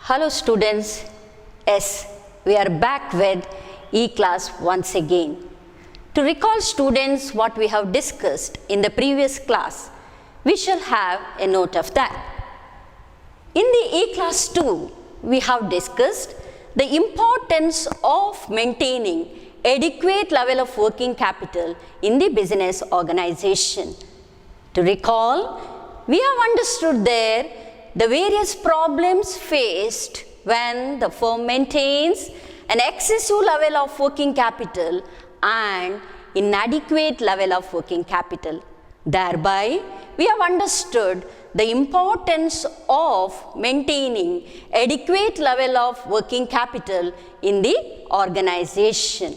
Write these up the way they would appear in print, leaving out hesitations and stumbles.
Hello students, yes, we are back with E-class once again. To recall students what we have discussed in the previous class, we shall have a note of that. In the E-class 2, we have discussed the importance of maintaining adequate level of working capital in the business organization. To recall, we have understood there the various problems faced when the firm maintains an excessive level of working capital and inadequate level of working capital. Thereby, we have understood the importance of maintaining adequate level of working capital in the organization,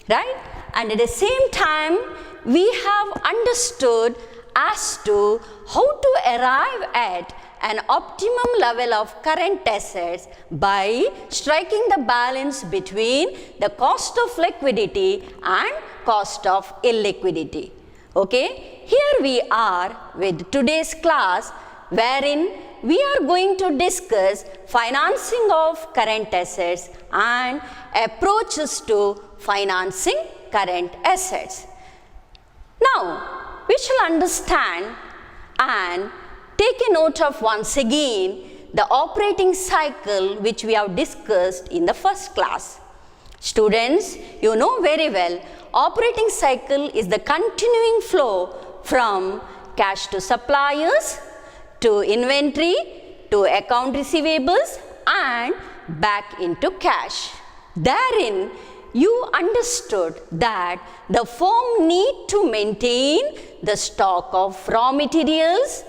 right? And at the same time, we have understood as to how to arrive at an optimum level of current assets by striking the balance between the cost of liquidity and cost of illiquidity. Okay, here we are with today's class wherein we are going to discuss financing of current assets and approaches to financing current assets. Now, we shall understand and take a note of once again the operating cycle which we have discussed in the first class. Students, you know very well, operating cycle is the continuing flow from cash to suppliers, to inventory, to account receivables and back into cash. Therein, you understood that the firm need to maintain the stock of raw materials,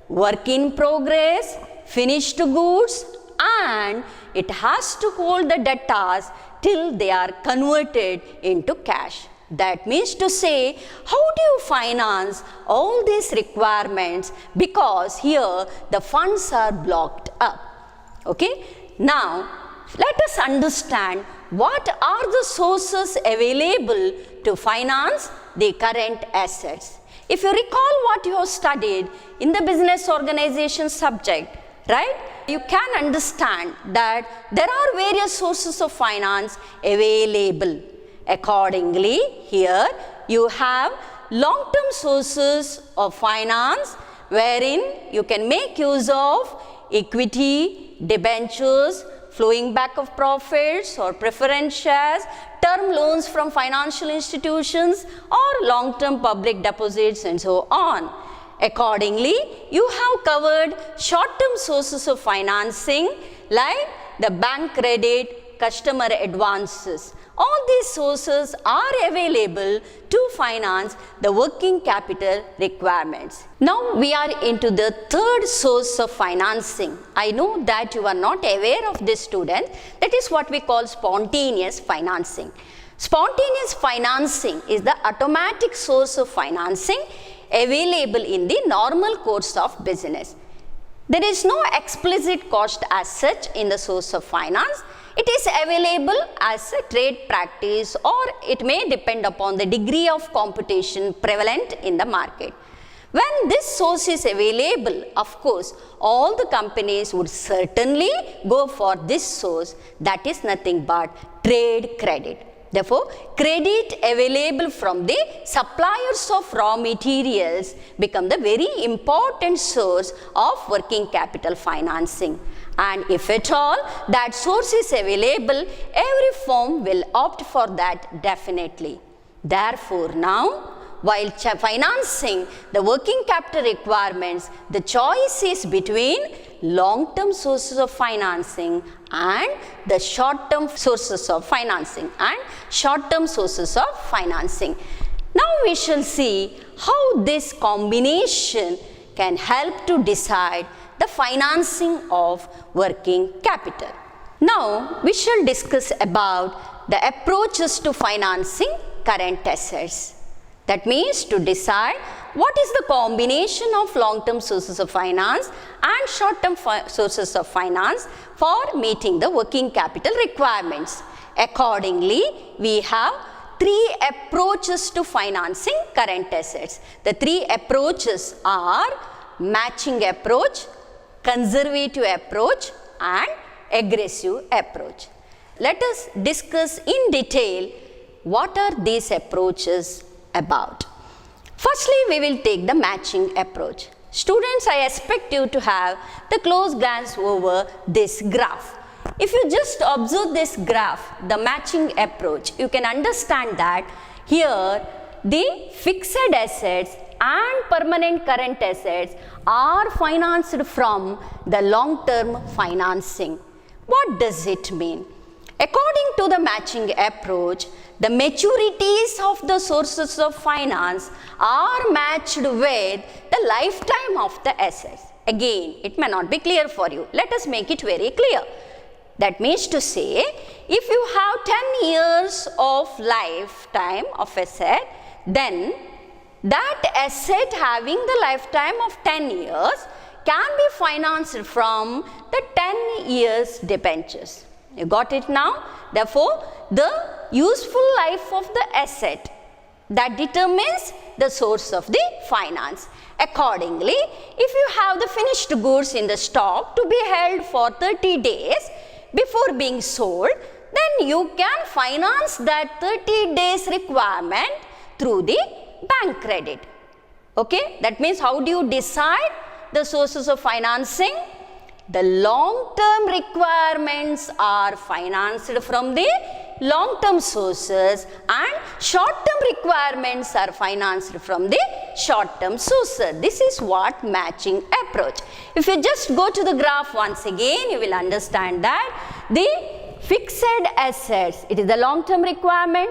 work in progress, finished goods, and it has to hold the debtors till they are converted into cash. That means to say, how do you finance all these requirements, because here the funds are blocked up. Okay, now let us understand what are the sources available to finance the current assets. If you recall what you have studied in the business organization subject, right, you can understand that there are various sources of finance available. Accordingly, here you have long-term sources of finance wherein you can make use of equity, debentures, flowing back of profits or preference shares, term loans from financial institutions or long-term public deposits and so on. Accordingly, you have covered short-term sources of financing like the bank credit, customer advances. All these sources are available to finance the working capital requirements. Now we are into the third source of financing. I know that you are not aware of this, student. That is what we call spontaneous financing. Spontaneous financing is the automatic source of financing available in the normal course of business. There is no explicit cost as such in the source of finance. It is available as a trade practice, or it may depend upon the degree of competition prevalent in the market. When this source is available, of course, all the companies would certainly go for this source, that is nothing but trade credit. Therefore, credit available from the suppliers of raw materials become the very important source of working capital financing. And if at all that source is available, every firm will opt for that definitely. Therefore, now, while financing the working capital requirements, the choice is between long-term sources of financing and the short-term sources of financing Now we shall see how this combination can help to decide the financing of working capital. Now we shall discuss about the approaches to financing current assets. That means to decide what is the combination of long-term sources of finance and short-term sources of finance for meeting the working capital requirements. Accordingly, we have three approaches to financing current assets. The three approaches are matching approach, conservative approach and aggressive approach. Let us discuss in detail what are these approaches about. Firstly, we will take the matching approach. Students, I expect you to have the close glance over this graph. If you just observe this graph, the matching approach, you can understand that here the fixed assets and permanent current assets are financed from the long-term financing. What does it mean? According to the matching approach, the maturities of the sources of finance are matched with the lifetime of the assets. Again, it may not be clear for you. Let us make it very clear. That means to say, if you have 10 years of lifetime of asset, then that asset having the lifetime of 10 years can be financed from the 10 years debentures. You got it now? Therefore, the useful life of the asset that determines the source of the finance. Accordingly, if you have the finished goods in the stock to be held for 30 days before being sold, then you can finance that 30 days requirement through the bank credit. Okay, that means how do you decide the sources of financing? The long-term requirements are financed from the long-term sources and short-term requirements are financed from the short-term sources. This is what matching approach. If you just go to the graph once again, you will understand that the fixed assets, it is the long-term requirement.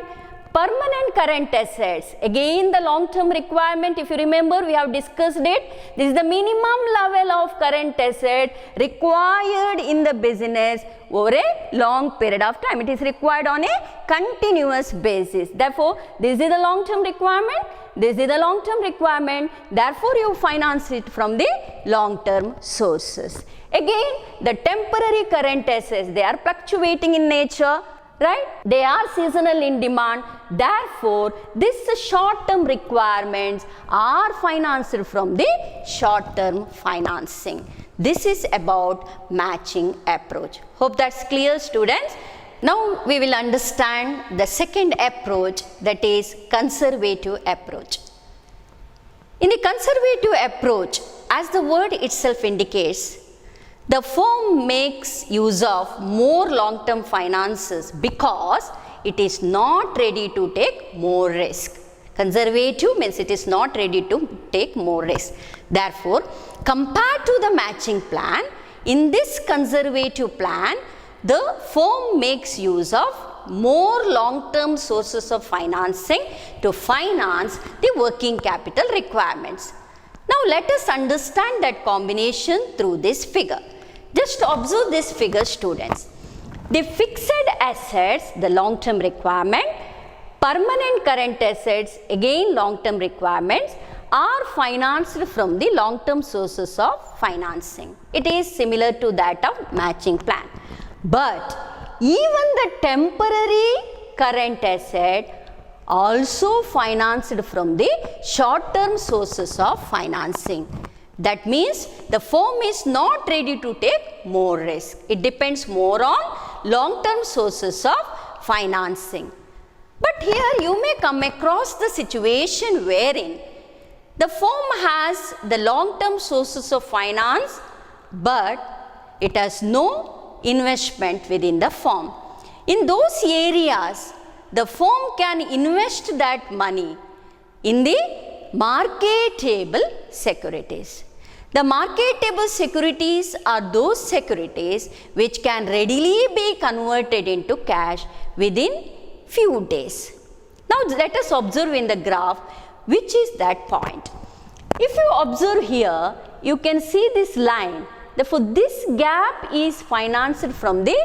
Permanent current assets, again the long-term requirement, if you remember we have discussed it, this is the minimum level of current asset required in the business over a long period of time. It is required on a continuous basis. Therefore, this is the long-term requirement, this is the long-term requirement, therefore you finance it from the long-term sources. Again, the temporary current assets, they are fluctuating in nature. Right? They are seasonal in demand. Therefore, these short-term requirements are financed from the short-term financing. This is about matching approach. Hope that's clear, students. Now, we will understand the second approach, that is conservative approach. In the conservative approach, as the word itself indicates, the firm makes use of more long-term finances because it is not ready to take more risk. Conservative means it is not ready to take more risk. Therefore, compared to the matching plan, in this conservative plan, the firm makes use of more long-term sources of financing to finance the working capital requirements. Now, let us understand that combination through this figure. Just observe this figure, students. The fixed assets, the long-term requirement, permanent current assets, again long-term requirements, are financed from the long-term sources of financing. It is similar to that of matching plan. But even the temporary current asset also financed from the short-term sources of financing. That means the firm is not ready to take more risk. It depends more on long-term sources of financing. But here you may come across the situation wherein the firm has the long-term sources of finance, but it has no investment within the firm. In those areas, the firm can invest that money in the marketable securities. The marketable securities are those securities which can readily be converted into cash within few days. Now let us observe in the graph which is that point. If you observe here, you can see this line. Therefore, this gap is financed from the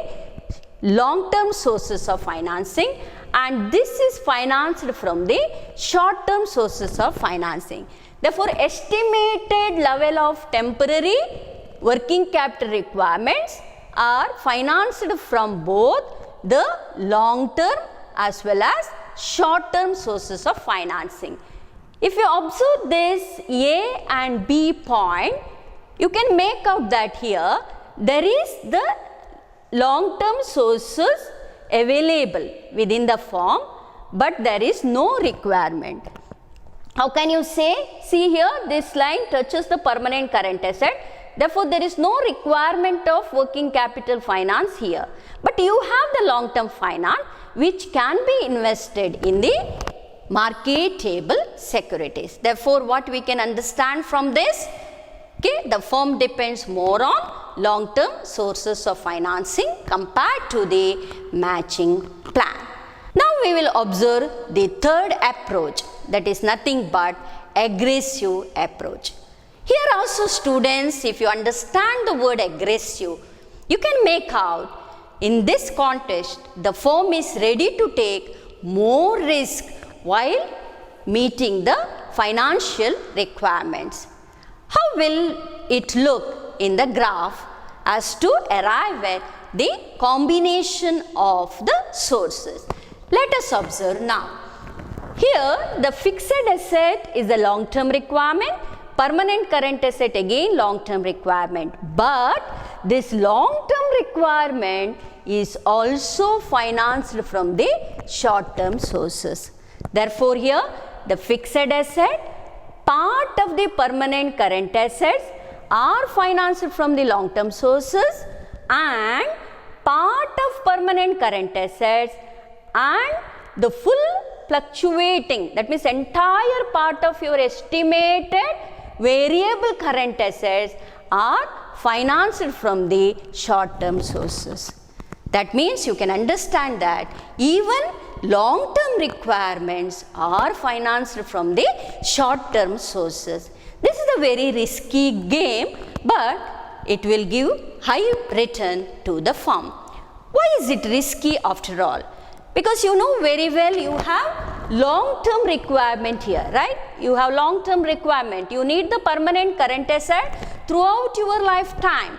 long-term sources of financing and this is financed from the short-term sources of financing. Therefore, estimated level of temporary working capital requirements are financed from both the long-term as well as short-term sources of financing. If you observe this A and B point, you can make out that here there is the long-term sources available within the firm, but there is no requirement. How can you say? See here, this line touches the permanent current asset. Therefore, there is no requirement of working capital finance here. But you have the long-term finance which can be invested in the marketable securities. Therefore, what we can understand from this? Okay, the firm depends more on long-term sources of financing compared to the matching plan. Now, we will observe the third approach, that is nothing but aggressive approach. Here also students, if you understand the word aggressive, you can make out in this context the firm is ready to take more risk while meeting the financial requirements. How will it look in the graph as to arrive at the combination of the sources? Let us observe now. Here the fixed asset is a long-term requirement, permanent current asset again long-term requirement, but this long-term requirement is also financed from the short-term sources. Therefore, here the fixed asset, part of the permanent current assets are financed from the long-term sources, and part of permanent current assets and the full fluctuating, that means entire part of your estimated variable current assets are financed from the short-term sources. That means you can understand that even long-term requirements are financed from the short-term sources. This is a very risky game, but it will give high return to the firm. Why is it risky after all? Because you know very well you have long-term requirement here, right? You have long-term requirement. You need the permanent current asset throughout your lifetime.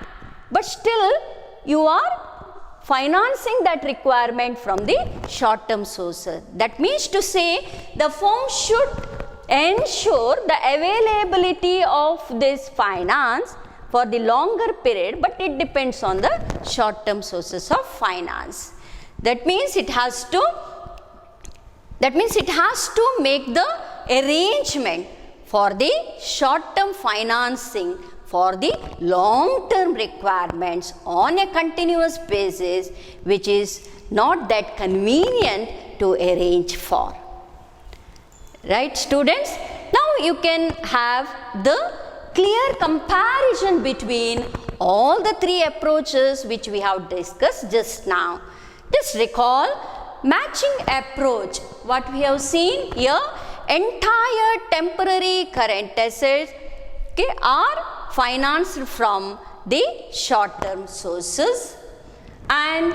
But still you are financing that requirement from the short-term sources. That means to say the firm should ensure the availability of this finance for the longer period, but it depends on the short-term sources of finance. That means it has to make the arrangement for the short-term financing for the long-term requirements on a continuous basis, which is not that convenient to arrange for. Right, students? Now you can have the clear comparison between all the three approaches which we have discussed just now. Just recall matching approach. What we have seen here, entire temporary current assets are financed from the short-term sources, and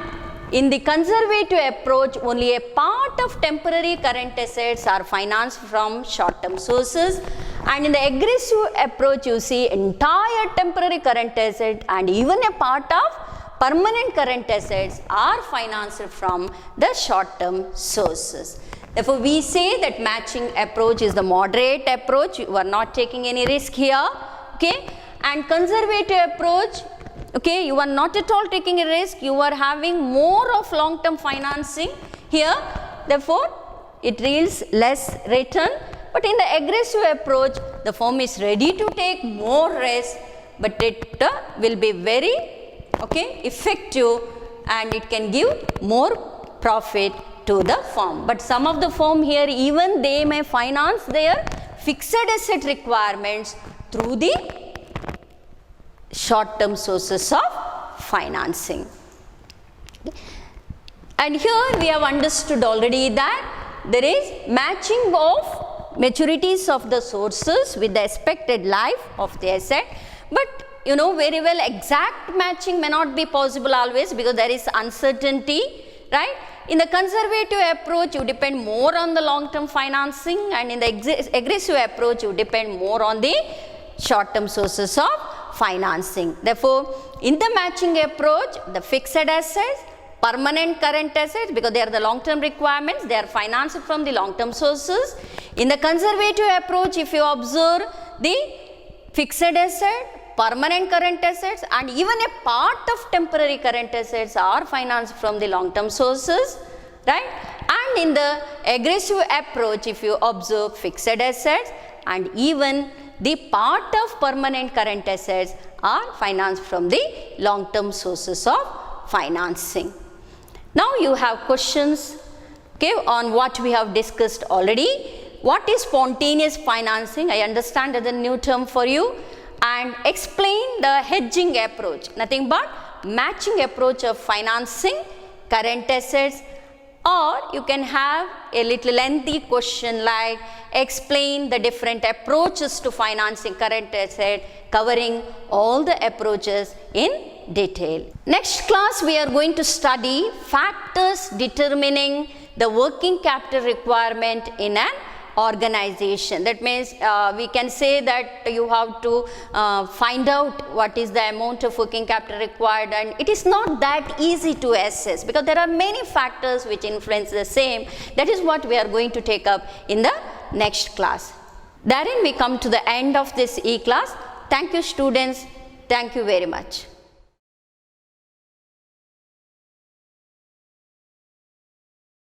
in the conservative approach only a part of temporary current assets are financed from short-term sources, and in the aggressive approach you see entire temporary current asset and even a part of permanent current assets are financed from the short-term sources. Therefore, we say that matching approach is the moderate approach. You are not taking any risk here, okay? And conservative approach, okay, you are not at all taking a risk. You are having more of long-term financing here. Therefore, it yields less return. But in the aggressive approach, the firm is ready to take more risk, but it will be very effective, and it can give more profit to the firm. But some of the firm here, even they may finance their fixed asset requirements through the short-term sources of financing. And here we have understood already that there is matching of maturities of the sources with the expected life of the asset, but you know very well exact matching may not be possible always because there is uncertainty, right? In the conservative approach you depend more on the long-term financing, and in the aggressive approach you depend more on the short-term sources of financing. Therefore, in the matching approach, the fixed assets, permanent current assets, because they are the long-term requirements, they are financed from the long-term sources. In the conservative approach, if you observe the fixed asset, permanent current assets and even a part of temporary current assets are financed from the long term sources, right? And in the aggressive approach, if you observe fixed assets and even the part of permanent current assets are financed from the long term sources of financing. Now you have questions, okay, on what we have discussed already. What is spontaneous financing? I understand that is a new term for you. And explain the hedging approach, nothing but matching approach of financing current assets. Or you can have a little lengthy question like explain the different approaches to financing current asset, covering all the approaches in detail. Next class we are going to study factors determining the working capital requirement in an organization. That means we can say that you have to find out what is the amount of working capital required, and it is not that easy to assess because there are many factors which influence the same. That is what we are going to take up in the next class. Therein we come to the end of this e-class. Thank you students. Thank you very much.